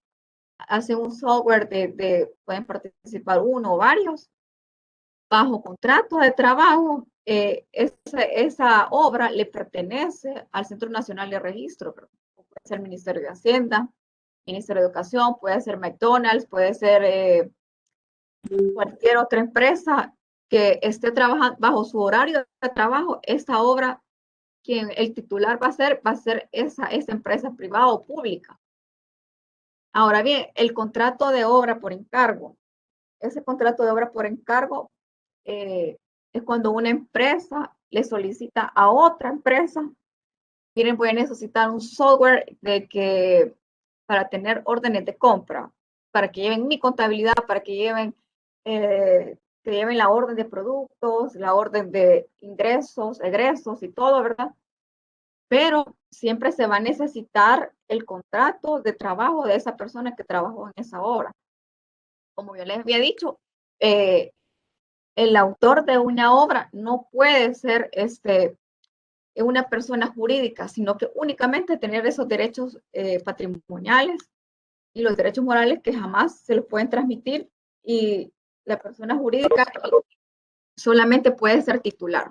hacen un software pueden participar uno o varios, bajo contrato de trabajo. Esa obra le pertenece al Centro Nacional de Registro, puede ser el Ministerio de Hacienda, Ministerio de Educación, puede ser McDonald's, puede ser cualquier otra empresa que esté trabajando bajo su horario de trabajo. Esta obra, quien el titular va a ser esa empresa privada o pública. Ahora bien, el contrato de obra por encargo. Ese contrato de obra por encargo es cuando una empresa le solicita a otra empresa, miren, pueden necesitar un software para tener órdenes de compra, para que lleven mi contabilidad, para que lleven la orden de productos, la orden de ingresos, egresos y todo, ¿verdad? Pero siempre se va a necesitar el contrato de trabajo de esa persona que trabajó en esa obra. Como yo les había dicho, el autor de una obra no puede ser una persona jurídica, sino que únicamente tener esos derechos patrimoniales y los derechos morales que jamás se los pueden transmitir, y la persona jurídica solamente puede ser titular.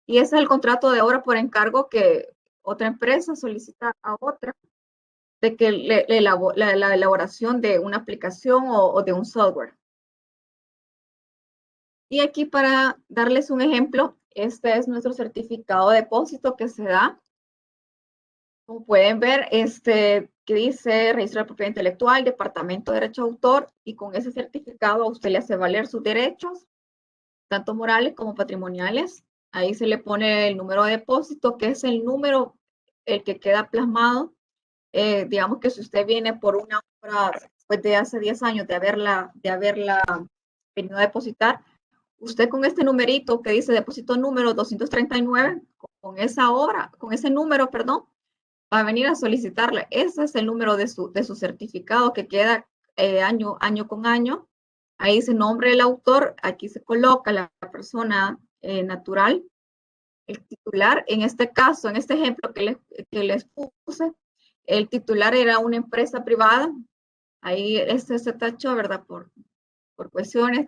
Y ese es el contrato de obra por encargo que otra empresa solicita a otra, de que la elaboración de una aplicación o de un software. Y aquí, para darles un ejemplo, este es nuestro certificado de depósito que se da. Como pueden ver, que dice Registro de Propiedad Intelectual, Departamento de Derecho de Autor, y con ese certificado a usted le hace valer sus derechos, tanto morales como patrimoniales. Ahí se le pone el número de depósito, que es el número, el que queda plasmado. Digamos que si usted viene por una obra pues, de hace 10 años de haberla venido a depositar, usted con este numerito que dice depósito número 239, con esa obra, con ese número, perdón, va a venir a solicitarle. Ese es el número de su certificado que queda año con año. Ahí dice nombre del autor, aquí se coloca la persona natural, el titular. En este caso, en este ejemplo que les puse, el titular era una empresa privada. Ahí se tachó, ¿verdad? Por cuestiones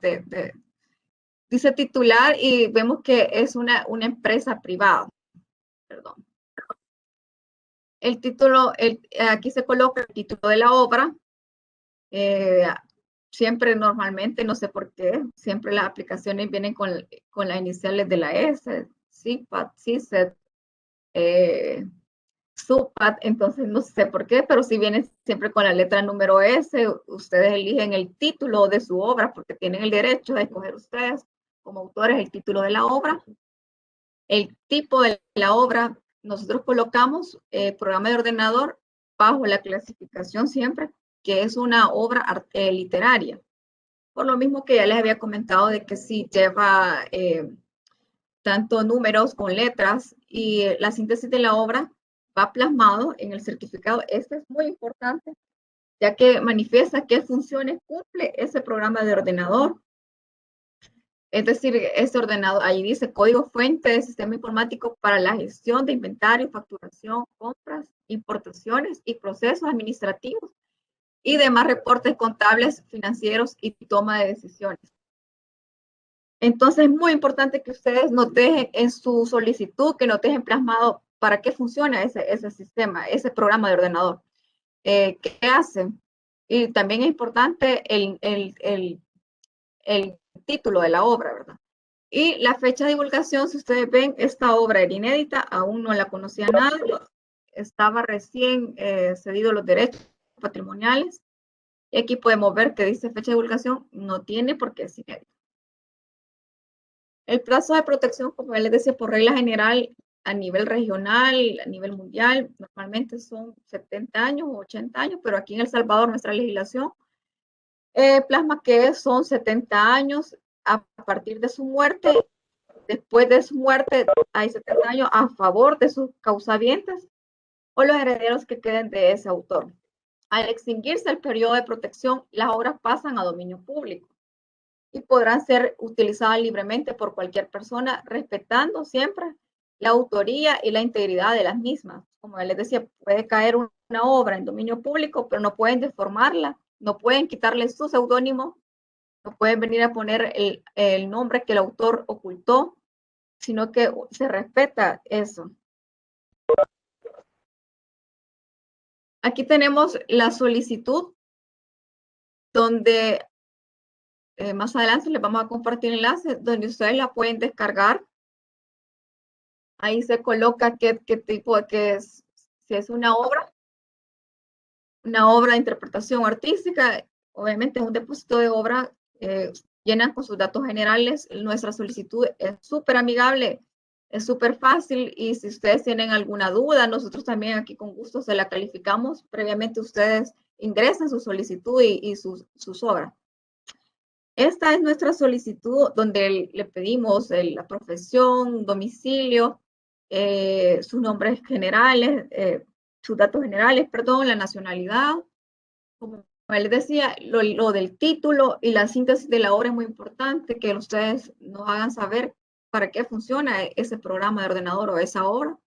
dice titular, y vemos que es una empresa privada. Perdón. El título, aquí se coloca el título de la obra. Siempre, normalmente, no sé por qué, siempre las aplicaciones vienen con las iniciales de la S, CIPAT, CISET, SUPAT, entonces no sé por qué, pero si viene siempre con la letra número S, ustedes eligen el título de su obra, porque tienen el derecho de escoger ustedes como autores el título de la obra, el tipo de la obra. Nosotros colocamos programa de ordenador bajo la clasificación siempre, que es una obra literaria. Por lo mismo que ya les había comentado de que sí lleva tanto números con letras y la síntesis de la obra va plasmado en el certificado. Esto es muy importante, ya que manifiesta qué funciones cumple ese programa de ordenador. Es decir, este ordenador, ahí dice código fuente de sistema informático para la gestión de inventario, facturación, compras, importaciones y procesos administrativos y demás reportes contables, financieros y toma de decisiones. Entonces es muy importante que ustedes nos dejen en su solicitud, que nos dejen plasmado para qué funciona ese sistema, ese programa de ordenador. ¿Qué hace? Y también es importante el título de la obra, ¿verdad? Y la fecha de divulgación, si ustedes ven, esta obra era inédita, aún no la conocía nadie, estaba recién cedido los derechos patrimoniales. Y aquí podemos ver que dice fecha de divulgación, no tiene porque es inédita. El plazo de protección, como les decía, por regla general, a nivel regional, a nivel mundial, normalmente son 70 años o 80 años, pero aquí en El Salvador nuestra legislación plasma que son 70 años a partir de su muerte. Después de su muerte hay 70 años a favor de sus causavientes o los herederos que queden de ese autor. Al extinguirse el periodo de protección, las obras pasan a dominio público y podrán ser utilizadas libremente por cualquier persona, respetando siempre la autoría y la integridad de las mismas. Como les decía, puede caer una obra en dominio público, pero no pueden deformarla, no pueden quitarle su seudónimo, no pueden venir a poner el nombre que el autor ocultó, sino que se respeta eso. Aquí tenemos la solicitud, donde más adelante les vamos a compartir enlaces donde ustedes la pueden descargar. Ahí se coloca qué tipo de es, si es una obra de interpretación artística, obviamente es un depósito de obra, llenan con sus datos generales. Nuestra solicitud es súper amigable, es súper fácil y si ustedes tienen alguna duda, nosotros también aquí con gusto se la calificamos. Previamente ustedes ingresan su solicitud y sus obras. Esta es nuestra solicitud donde le pedimos la profesión, domicilio, sus nombres generales, sus datos generales, perdón, la nacionalidad. Como les decía, lo del título y la síntesis de la obra es muy importante, que ustedes nos hagan saber para qué funciona ese programa de ordenador o esa obra.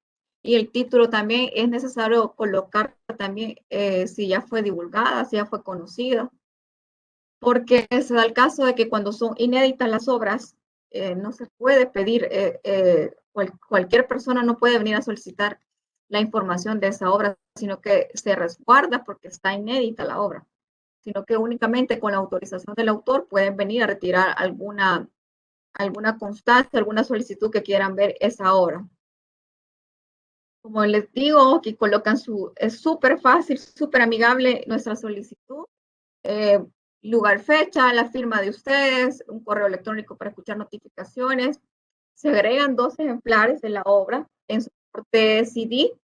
Y el título también es necesario colocar también si ya fue divulgada, si ya fue conocida, porque se da el caso de que cuando son inéditas las obras, no se puede pedir, cualquier persona no puede venir a solicitar la información de esa obra, sino que se resguarda porque está inédita la obra, sino que únicamente con la autorización del autor pueden venir a retirar alguna constancia, alguna solicitud que quieran ver esa obra. Como les digo, aquí colocan es súper fácil, súper amigable nuestra solicitud. Lugar, fecha, la firma de ustedes, un correo electrónico para escuchar notificaciones. Se agregan 2 ejemplares de la obra en soporte CD,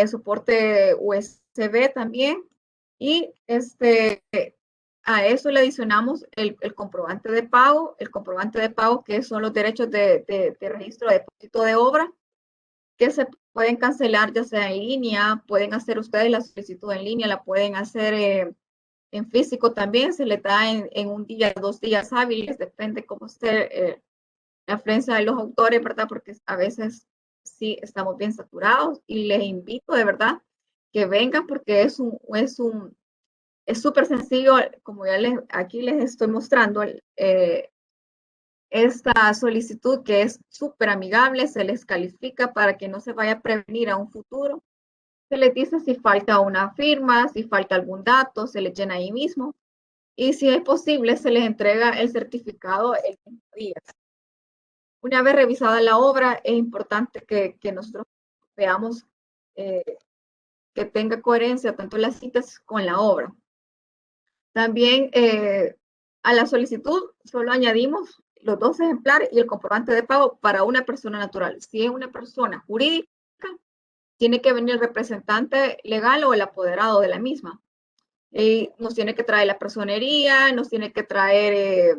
soporte USB también. Y a eso le adicionamos el comprobante de pago, que son los derechos de registro de depósito de obra, que se pueden cancelar ya sea en línea, pueden hacer ustedes la solicitud en línea, la pueden hacer en físico también, se le da en un día, 2 días hábiles, depende cómo esté la afluencia de los autores, ¿verdad? Porque a veces sí estamos bien saturados y les invito de verdad que vengan porque es súper sencillo, como ya aquí les estoy mostrando esta solicitud que es súper amigable, se les califica para que no se vaya a prevenir a un futuro. Se les dice si falta una firma, si falta algún dato, se les llena ahí mismo. Y si es posible, se les entrega el certificado el mismo día. Una vez revisada la obra, es importante que nosotros veamos que tenga coherencia tanto las citas con la obra. También a la solicitud solo añadimos los 2 ejemplares y el comprobante de pago para una persona natural. Si es una persona jurídica, tiene que venir el representante legal o el apoderado de la misma. Nos tiene que traer la personería, nos tiene que traer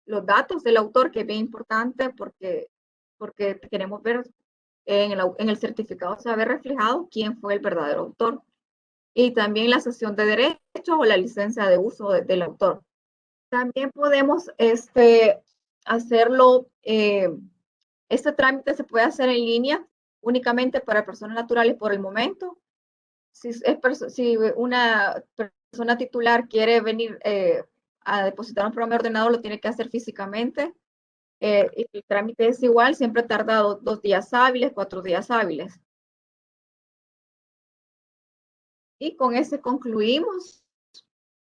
los datos del autor, que es bien importante porque queremos ver en el certificado se ve reflejado quién fue el verdadero autor. Y también la cesión de derechos o la licencia de uso del autor. También podemos hacerlo, este trámite se puede hacer en línea únicamente para personas naturales por el momento. Si una persona titular quiere venir a depositar un programa ordenado, lo tiene que hacer físicamente. Y el trámite es igual, siempre tarda 2 días hábiles, 4 días hábiles. Y con ese concluimos.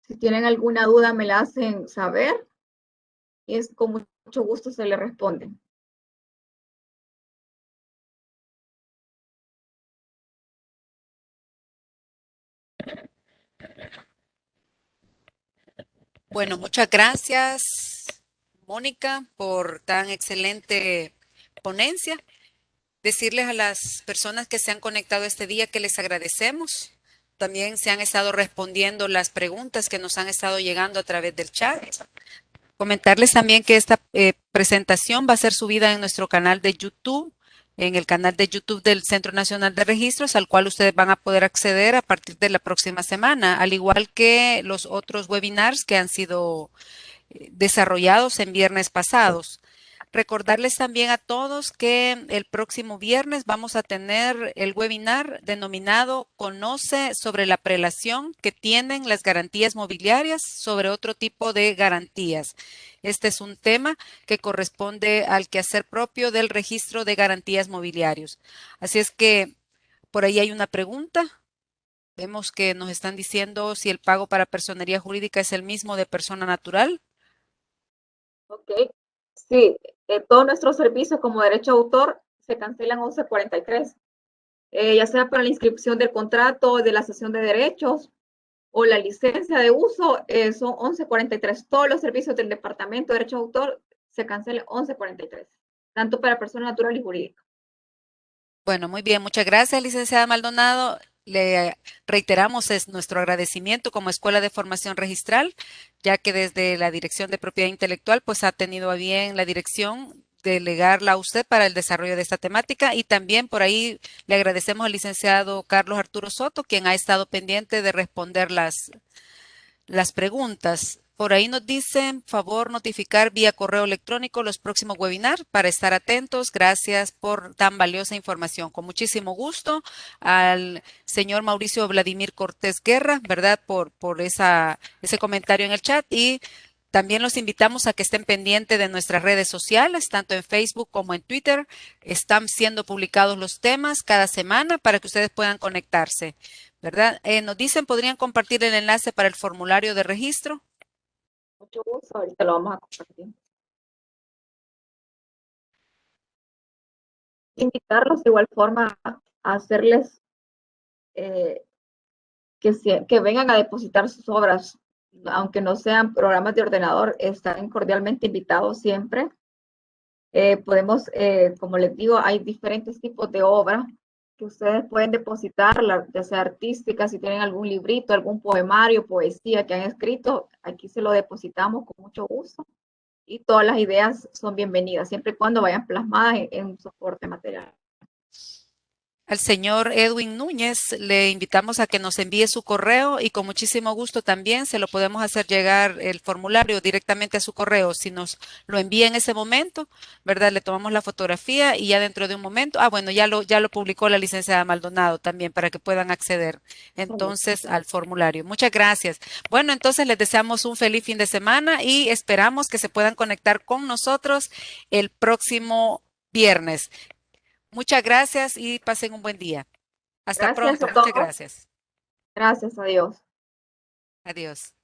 Si tienen alguna duda, me la hacen saber. Y es con mucho gusto se le responde. Bueno, muchas gracias, Mónica, por tan excelente ponencia. Decirles a las personas que se han conectado este día que les agradecemos. También se han estado respondiendo las preguntas que nos han estado llegando a través del chat. Comentarles también que esta presentación va a ser subida en nuestro canal de YouTube, en el canal de YouTube del Centro Nacional de Registros, al cual ustedes van a poder acceder a partir de la próxima semana, al igual que los otros webinars que han sido desarrollados en viernes pasados. Recordarles también a todos que el próximo viernes vamos a tener el webinar denominado Conoce sobre la prelación que tienen las garantías mobiliarias sobre otro tipo de garantías. Este es un tema que corresponde al quehacer propio del registro de garantías mobiliarios. Así es que por ahí hay una pregunta. Vemos que nos están diciendo si el pago para personería jurídica es el mismo de persona natural. Ok, sí, todos nuestros servicios como derecho de autor se cancelan 1143, ya sea para la inscripción del contrato, de la cesión de derechos o la licencia de uso, son 1143. Todos los servicios del Departamento de Derecho de Autor se cancelan 1143, tanto para persona natural y jurídica. Bueno, muy bien, muchas gracias, licenciada Maldonado. Le reiteramos nuestro agradecimiento como Escuela de Formación Registral, ya que desde la Dirección de Propiedad Intelectual, pues ha tenido a bien la dirección delegarla a usted para el desarrollo de esta temática y también por ahí le agradecemos al licenciado Carlos Arturo Soto, quien ha estado pendiente de responder las preguntas. Por ahí nos dicen, favor notificar vía correo electrónico los próximos webinars para estar atentos. Gracias por tan valiosa información. Con muchísimo gusto al señor Mauricio Vladimir Cortés Guerra, ¿verdad? Por ese comentario en el chat y también los invitamos a que estén pendientes de nuestras redes sociales, tanto en Facebook como en Twitter. Están siendo publicados los temas cada semana para que ustedes puedan conectarse, ¿verdad? Nos dicen, ¿podrían compartir el enlace para el formulario de registro? Mucho gusto, ahorita lo vamos a compartir. Invitarlos de igual forma a hacerles que vengan a depositar sus obras, aunque no sean programas de ordenador, están cordialmente invitados siempre. Podemos, como les digo, hay diferentes tipos de obra que ustedes pueden depositar, ya sea artística, si tienen algún librito, algún poemario, poesía que han escrito, aquí se lo depositamos con mucho gusto. Y todas las ideas son bienvenidas, siempre y cuando vayan plasmadas en un soporte material. Al señor Edwin Núñez le invitamos a que nos envíe su correo y con muchísimo gusto también se lo podemos hacer llegar el formulario directamente a su correo. Si nos lo envía en ese momento, ¿verdad? Le tomamos la fotografía y ya dentro de un momento, bueno, ya lo publicó la licenciada Maldonado también para que puedan acceder entonces al formulario. Muchas gracias. Bueno, entonces les deseamos un feliz fin de semana y esperamos que se puedan conectar con nosotros el próximo viernes. Muchas gracias y pasen un buen día. Hasta Gracias pronto. a todos. Muchas gracias. Gracias a Dios. Adiós.